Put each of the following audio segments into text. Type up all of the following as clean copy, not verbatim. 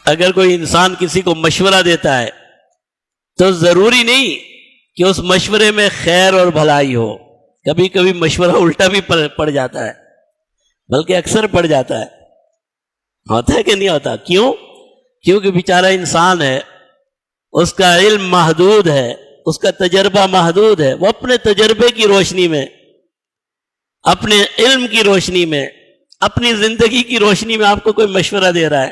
اگر کوئی انسان کسی کو مشورہ دیتا ہے تو ضروری نہیں کہ اس مشورے میں خیر اور بھلائی ہو. کبھی کبھی مشورہ الٹا بھی پڑ جاتا ہے، بلکہ اکثر پڑ جاتا ہے. ہوتا ہے کہ نہیں ہوتا؟ کیوں؟ کیونکہ بیچارہ انسان ہے، اس کا علم محدود ہے، اس کا تجربہ محدود ہے. وہ اپنے تجربے کی روشنی میں، اپنے علم کی روشنی میں، اپنی زندگی کی روشنی میں آپ کو کوئی مشورہ دے رہا ہے.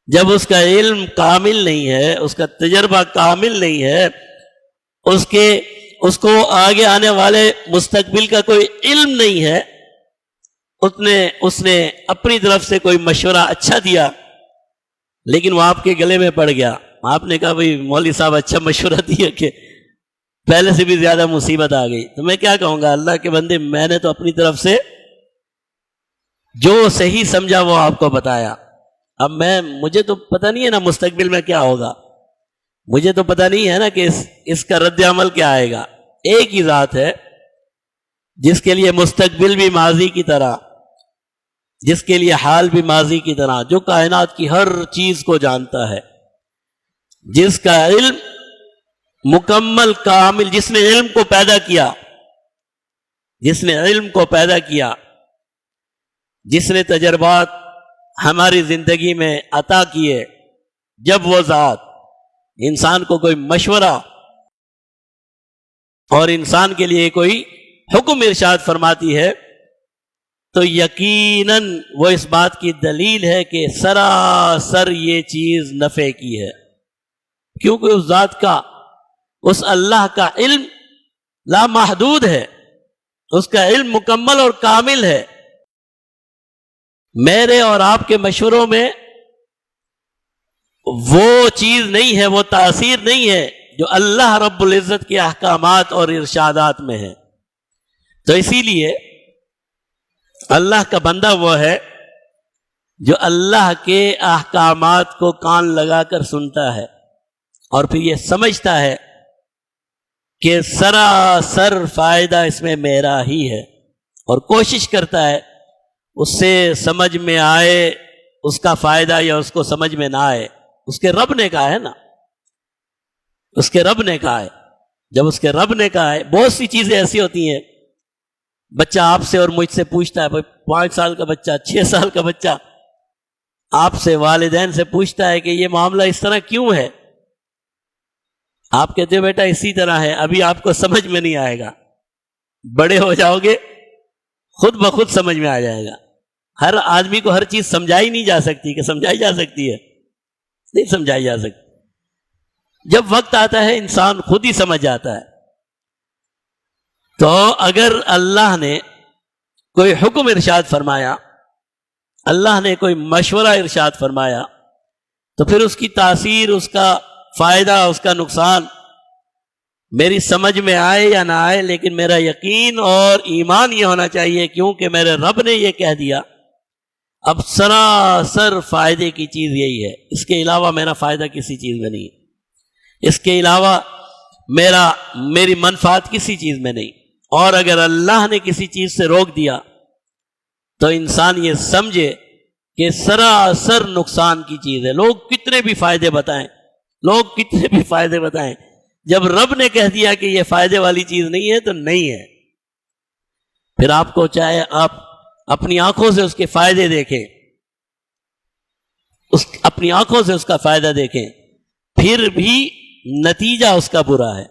جب اس کا علم کامل نہیں ہے، اس کا تجربہ کامل نہیں ہے، اس کو آگے آنے والے مستقبل کا کوئی علم نہیں ہے، اس نے اپنی طرف سے کوئی مشورہ اچھا دیا لیکن وہ آپ کے گلے میں پڑ گیا. آپ نے کہا بھئی مولوی صاحب اچھا مشورہ دیا کہ پہلے سے بھی زیادہ مصیبت آ گئی. تو میں کیا کہوں گا، اللہ کے بندے، میں نے تو اپنی طرف سے جو صحیح سمجھا وہ آپ کو بتایا. اب مجھے تو پتہ نہیں ہے نا مستقبل میں کیا ہوگا، مجھے تو پتہ نہیں ہے نا کہ اس کا رد عمل کیا آئے گا. ایک ہی ذات ہے جس کے لیے مستقبل بھی ماضی کی طرح، جس کے لیے حال بھی ماضی کی طرح، جو کائنات کی ہر چیز کو جانتا ہے، جس کا علم مکمل کامل، جس نے علم کو پیدا کیا، جس نے علم کو پیدا کیا، جس نے تجربات ہماری زندگی میں عطا کیے. جب وہ ذات انسان کو کوئی مشورہ اور انسان کے لیے کوئی حکم ارشاد فرماتی ہے تو یقیناً وہ اس بات کی دلیل ہے کہ سراسر یہ چیز نفع کی ہے، کیونکہ اس ذات کا، اس اللہ کا علم لامحدود ہے، اس کا علم مکمل اور کامل ہے. میرے اور آپ کے مشوروں میں وہ چیز نہیں ہے، وہ تاثیر نہیں ہے جو اللہ رب العزت کے احکامات اور ارشادات میں ہے. تو اسی لیے اللہ کا بندہ وہ ہے جو اللہ کے احکامات کو کان لگا کر سنتا ہے اور پھر یہ سمجھتا ہے کہ سراسر فائدہ اس میں میرا ہی ہے، اور کوشش کرتا ہے اس سے سمجھ میں آئے اس کا فائدہ یا اس کو سمجھ میں نہ آئے. اس کے رب نے کہا ہے نا، اس کے رب نے کہا ہے. جب اس کے رب نے کہا ہے، بہت سی چیزیں ایسی ہوتی ہیں، بچہ آپ سے اور مجھ سے پوچھتا ہے، 5 سال کا بچہ، 6 سال کا بچہ آپ سے، والدین سے پوچھتا ہے کہ یہ معاملہ اس طرح کیوں ہے؟ آپ کہتے ہیں بیٹا اسی طرح ہے، ابھی آپ کو سمجھ میں نہیں آئے گا، بڑے ہو جاؤ گے خود بخود سمجھ میں آ جائے گا. ہر آدمی کو ہر چیز سمجھائی نہیں جا سکتی، کہ سمجھائی جا سکتی ہے؟ نہیں سمجھائی جا سکتی. جب وقت آتا ہے انسان خود ہی سمجھ جاتا ہے. تو اگر اللہ نے کوئی حکم ارشاد فرمایا، اللہ نے کوئی مشورہ ارشاد فرمایا، تو پھر اس کی تاثیر، اس کا فائدہ، اس کا نقصان میری سمجھ میں آئے یا نہ آئے، لیکن میرا یقین اور ایمان یہ ہونا چاہیے کیونکہ میرے رب نے یہ کہہ دیا. اب سراسر فائدے کی چیز یہی ہے، اس کے علاوہ میرا فائدہ کسی چیز میں نہیں، اس کے علاوہ میری منفعت کسی چیز میں نہیں. اور اگر اللہ نے کسی چیز سے روک دیا تو انسان یہ سمجھے کہ سراسر نقصان کی چیز ہے. لوگ کتنے بھی فائدے بتائیں، لوگ کتنے بھی فائدے بتائیں، جب رب نے کہہ دیا کہ یہ فائدے والی چیز نہیں ہے تو نہیں ہے. پھر آپ کو چاہے آپ اپنی آنکھوں سے اس کے فائدے دیکھیں، اپنی آنکھوں سے اس کا فائدہ دیکھیں، پھر بھی نتیجہ اس کا برا ہے.